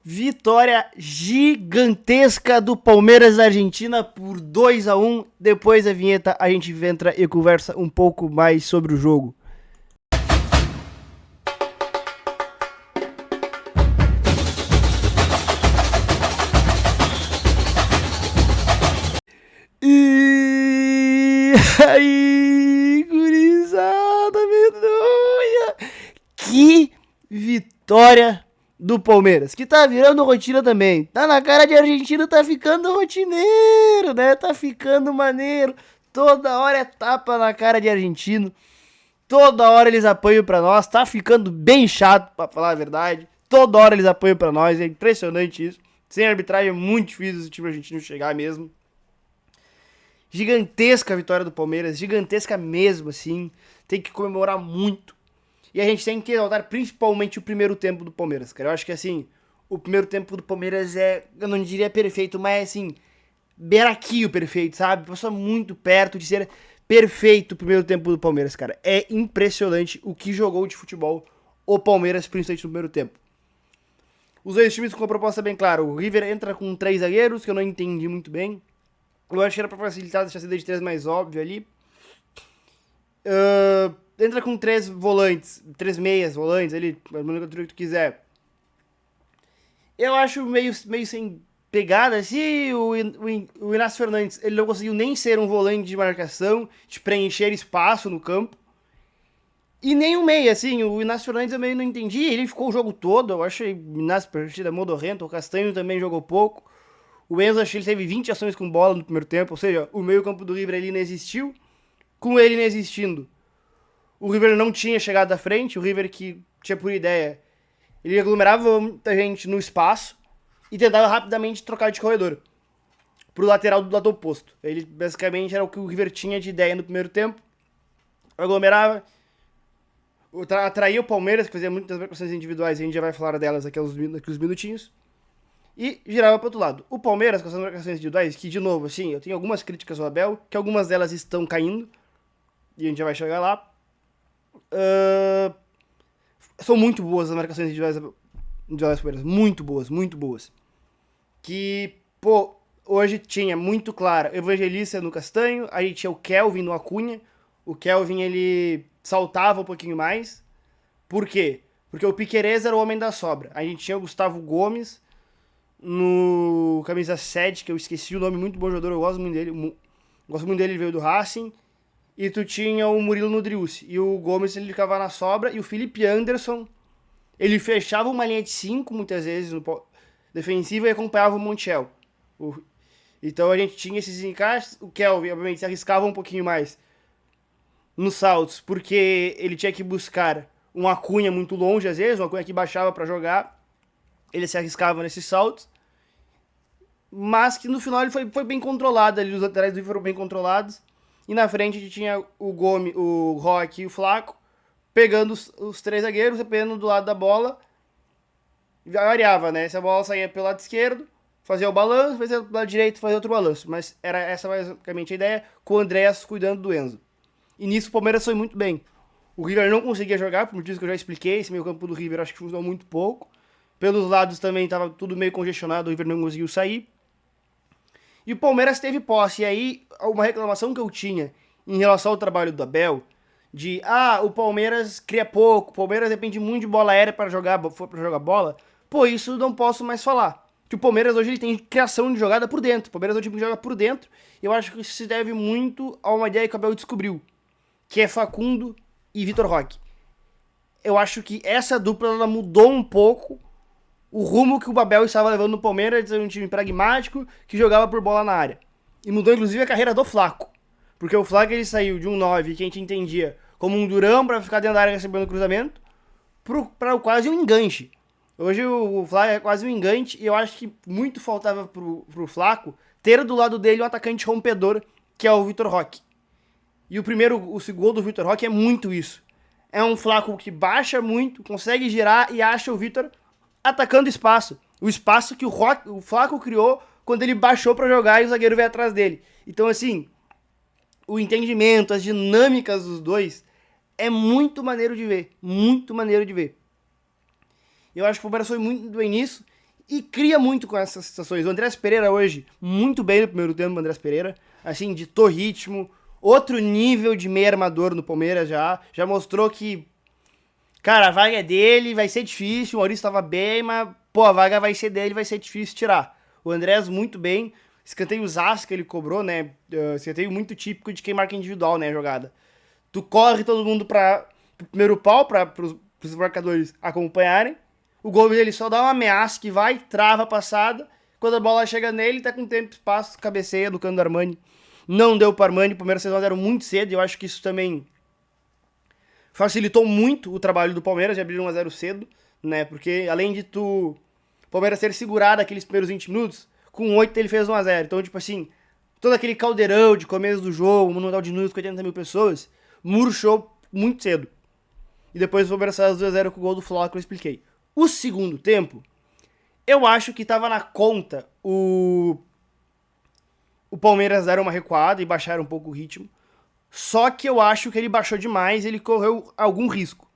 Vitória gigantesca do Palmeiras da Argentina por 2-1. Depois da vinheta a gente entra e conversa um pouco mais sobre o jogo. E aí, gurizada medonha! Que vitória do Palmeiras, que tá virando rotina também. Tá na cara de argentino, tá ficando rotineiro, né? Tá ficando maneiro. Toda hora é tapa na cara de argentino. Toda hora eles apanham pra nós. Tá ficando bem chato, pra falar a verdade. Toda hora eles apanham pra nós. É impressionante isso. Sem arbitragem é muito difícil esse time argentino chegar mesmo. Gigantesca a vitória do Palmeiras. Gigantesca mesmo, assim. Tem que comemorar muito. E a gente tem que exaltar principalmente o primeiro tempo do Palmeiras, cara. Eu acho que, assim, o primeiro tempo do Palmeiras eu não diria perfeito, mas, assim, beiraquio perfeito, sabe? Passou muito perto de ser perfeito o primeiro tempo do Palmeiras, cara. É impressionante o que jogou de futebol o Palmeiras, principalmente no primeiro tempo. Os dois times com uma proposta bem clara. O River entra com 3 zagueiros, que eu não entendi muito bem. Eu acho que era pra facilitar, deixar a saída de 3 mais óbvio ali. Entra com 3 volantes, 3 meias volantes, ali, a maneira que tu quiser. Eu acho meio sem pegada, assim, o Inácio Fernandes, ele não conseguiu nem ser um volante de marcação, de preencher espaço no campo. E nem o meia, assim, o Inácio Fernandes eu meio não entendi, ele ficou o jogo todo, eu achei o Inácio partida modorrento, o Castanho também jogou pouco. O Enzo, acho que ele teve 20 ações com bola no primeiro tempo, ou seja, o meio campo do River ali não existiu. Com ele não existindo, o River não tinha chegado à frente, o River que tinha por ideia, ele aglomerava muita gente no espaço e tentava rapidamente trocar de corredor pro lateral do lado oposto. Ele basicamente era o que o River tinha de ideia no primeiro tempo, aglomerava, atraía o Palmeiras, que fazia muitas marcações individuais, a gente já vai falar delas aqui uns minutinhos, e girava para outro lado. O Palmeiras, com essas marcações individuais, que de novo, assim, eu tenho algumas críticas ao Abel, que algumas delas estão caindo, e a gente já vai chegar lá. São muito boas as marcações individuais do Palmeiras, muito boas, muito boas. Que, pô, hoje tinha muito claro Evangelista no Castanho, aí tinha o Kelvin no Acunha. O Kelvin, ele saltava um pouquinho mais. Por quê? Porque o Piquerez era o homem da sobra. A gente tinha o Gustavo Gomes no camisa 7, que eu esqueci o nome, muito bom jogador, eu gosto muito dele. Gosto muito dele, ele veio do Racing. E tu tinha o Murilo no Driussi. E o Gomes, ele ficava na sobra. E o Felipe Anderson, ele fechava uma linha de 5, muitas vezes, no defensivo, e acompanhava o Montiel. Então a gente tinha esses encaixes. O Kelvin, obviamente, se arriscava um pouquinho mais nos saltos, porque ele tinha que buscar um Acunha muito longe, às vezes, um Acunha que baixava para jogar. Ele se arriscava nesses saltos. Mas que no final ele foi bem controlado ali. Os laterais do foram bem controlados. E na frente a gente tinha o Gomes, o Roque e o Flaco, pegando os 3 zagueiros, dependendo do lado da bola. Variava, né? Se a bola saía pelo lado esquerdo, fazia o balanço, fazia pelo lado direito, fazia outro balanço. Mas era essa basicamente a ideia, com o Andréas cuidando do Enzo. E nisso o Palmeiras foi muito bem. O River não conseguia jogar, por motivos que eu já expliquei. Esse meio campo do River acho que funcionou muito pouco. Pelos lados também estava tudo meio congestionado, o River não conseguiu sair. E o Palmeiras teve posse. E aí, uma reclamação que eu tinha em relação ao trabalho do Abel, de, o Palmeiras cria pouco, o Palmeiras depende muito de bola aérea para jogar bola, pô, isso não posso mais falar. Que o Palmeiras hoje ele tem criação de jogada por dentro. O Palmeiras é um time que joga por dentro. E eu acho que isso se deve muito a uma ideia que o Abel descobriu, que é Facundo e Vitor Roque. Eu acho que essa dupla ela mudou um pouco o rumo que o Abel estava levando no Palmeiras, de ser um time pragmático que jogava por bola na área. E mudou inclusive a carreira do Flaco. Porque o Flaco ele saiu de um 9 que a gente entendia como um durão para ficar dentro da área recebendo cruzamento, para quase um enganche. Hoje o Flaco é quase um enganche e eu acho que muito faltava pro Flaco ter do lado dele um atacante rompedor, que é o Vitor Roque. E o segundo do Vitor Roque é muito isso. É um Flaco que baixa muito, consegue girar e acha o Vitor atacando espaço. O espaço que o Flaco criou quando ele baixou para jogar e o zagueiro veio atrás dele. Então, assim, o entendimento, as dinâmicas dos dois é muito maneiro de ver. Muito maneiro de ver. Eu acho que o Palmeiras foi muito bem nisso. e cria muito com essas situações. O Andrés Pereira hoje, muito bem no primeiro tempo, o Andrés Pereira, assim, ditou ritmo, outro nível de meio armador no Palmeiras já mostrou que, cara, a vaga é dele, vai ser difícil, o Maurício tava bem, mas, pô, a vaga vai ser dele, vai ser difícil tirar. O Andrés muito bem, escanteio zaço que ele cobrou, né, escanteio muito típico de quem marca individual, né, a jogada. Tu corre todo mundo pro primeiro pau, pros marcadores acompanharem, o gol dele só dá uma ameaça que vai, trava a passada, quando a bola chega nele, tá com tempo e espaço, cabeceia do canto do Armani. Não deu pro Armani, o Palmeiras 6x0 muito cedo, e eu acho que isso também facilitou muito o trabalho do Palmeiras de abrir 1x0 cedo, né? Porque além de o Palmeiras ter segurado aqueles primeiros 20 minutos, com 8 ele fez 1x0. Então, tipo assim, todo aquele caldeirão de começo do jogo, Monumental de Nunes com 80 mil pessoas, murchou muito cedo. E depois o Palmeiras faz 2x0 com o gol do Flá, que eu expliquei. O segundo tempo, eu acho que tava na conta o Palmeiras dar uma recuada e baixar um pouco o ritmo. Só que eu acho que ele baixou demais, ele correu algum risco.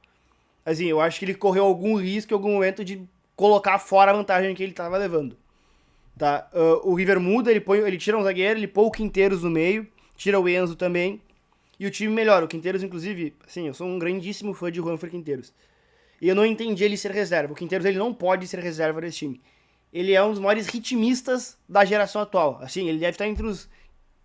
Assim, eu acho que ele correu algum risco em algum momento de colocar fora a vantagem que ele tava levando. Tá? O River muda, ele tira um zagueiro, ele põe o Quinteiros no meio, tira o Enzo também, e o time melhora. O Quinteiros, inclusive, assim, eu sou um grandíssimo fã de Juanfer Quinteiros. E eu não entendi ele ser reserva. O Quinteiros, ele não pode ser reserva desse time. Ele é um dos maiores ritmistas da geração atual. Assim, ele deve estar entre os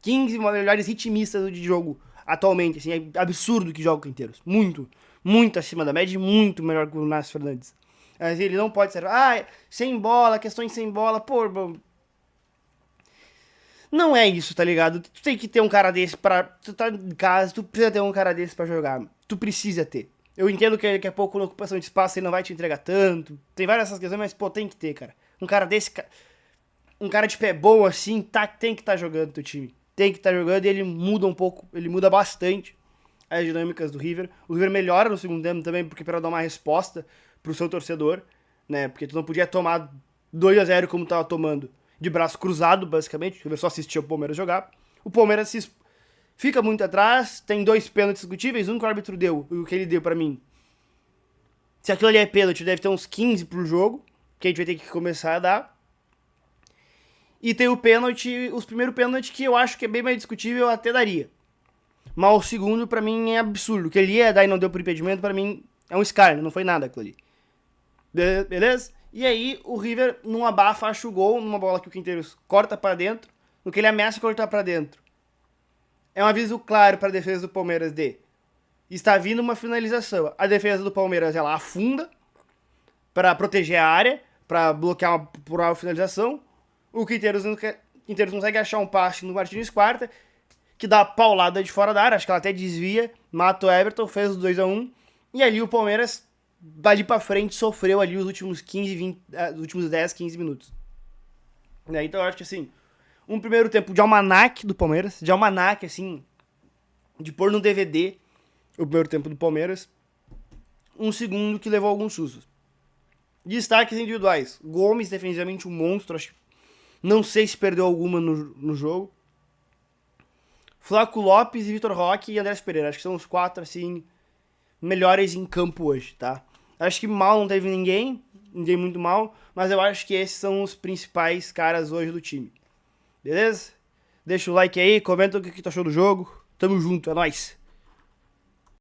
15 melhores ritmistas de jogo atualmente. Assim, é absurdo que joga o Quinteiros. Muito, muito acima da média e muito melhor que o Nácio Fernandes. Assim, ele não pode ser... sem bola, questões sem bola, pô... Não é isso, tá ligado? Tu tem que ter um cara desse pra... Tu tá em casa, tu precisa ter um cara desse pra jogar. Tu precisa ter. Eu entendo que daqui a pouco na ocupação de espaço ele não vai te entregar tanto. Tem várias essas questões, mas, pô, tem que ter, cara. Um cara desse... Um cara de pé bom, assim, tem que estar jogando teu time. Tem que estar jogando e ele muda um pouco, ele muda bastante as dinâmicas do River. O River melhora no segundo tempo também, porque para dar uma resposta pro seu torcedor, né? Porque tu não podia tomar 2x0 como tava tomando, de braço cruzado, basicamente. O River só assistia o Palmeiras jogar. O Palmeiras fica muito atrás, tem 2 pênaltis discutíveis, um que o árbitro deu, e o que ele deu pra mim. Se aquilo ali é pênalti, deve ter uns 15 pro jogo, que a gente vai ter que começar a dar. E tem o pênalti, os primeiros pênaltis que eu acho que é bem mais discutível, eu até daria. Mas o segundo, pra mim, é absurdo. O que ele ia dar e não deu por impedimento, pra mim, é um escárnio, não foi nada aquilo ali. Beleza? E aí, o River, num abafa, acha o gol, numa bola que o Quinteiros corta pra dentro, no que ele ameaça cortar pra dentro. É um aviso claro pra defesa do Palmeiras de... Está vindo uma finalização. A defesa do Palmeiras, ela afunda pra proteger a área, pra bloquear uma finalização. O Quinteiros consegue achar um passe no Martins Quarta, que dá paulada de fora da área, acho que ela até desvia, mata o Everton, fez o 2x1, e ali o Palmeiras, dali pra frente, sofreu ali os últimos 10, 15 minutos. Então eu acho que assim, um primeiro tempo de almanaque do Palmeiras, de almanaque, assim, de pôr no DVD o primeiro tempo do Palmeiras, um segundo que levou alguns sustos. Destaques individuais, Gomes, defensivamente um monstro, acho que não sei se perdeu alguma no jogo. Flaco Lopes, Vitor Roque e Andrés Pereira. Acho que são os 4, assim, melhores em campo hoje, tá? Acho que mal não teve ninguém muito mal, mas eu acho que esses são os principais caras hoje do time. Beleza? Deixa o like aí, comenta o que tu achou do jogo. Tamo junto, é nóis!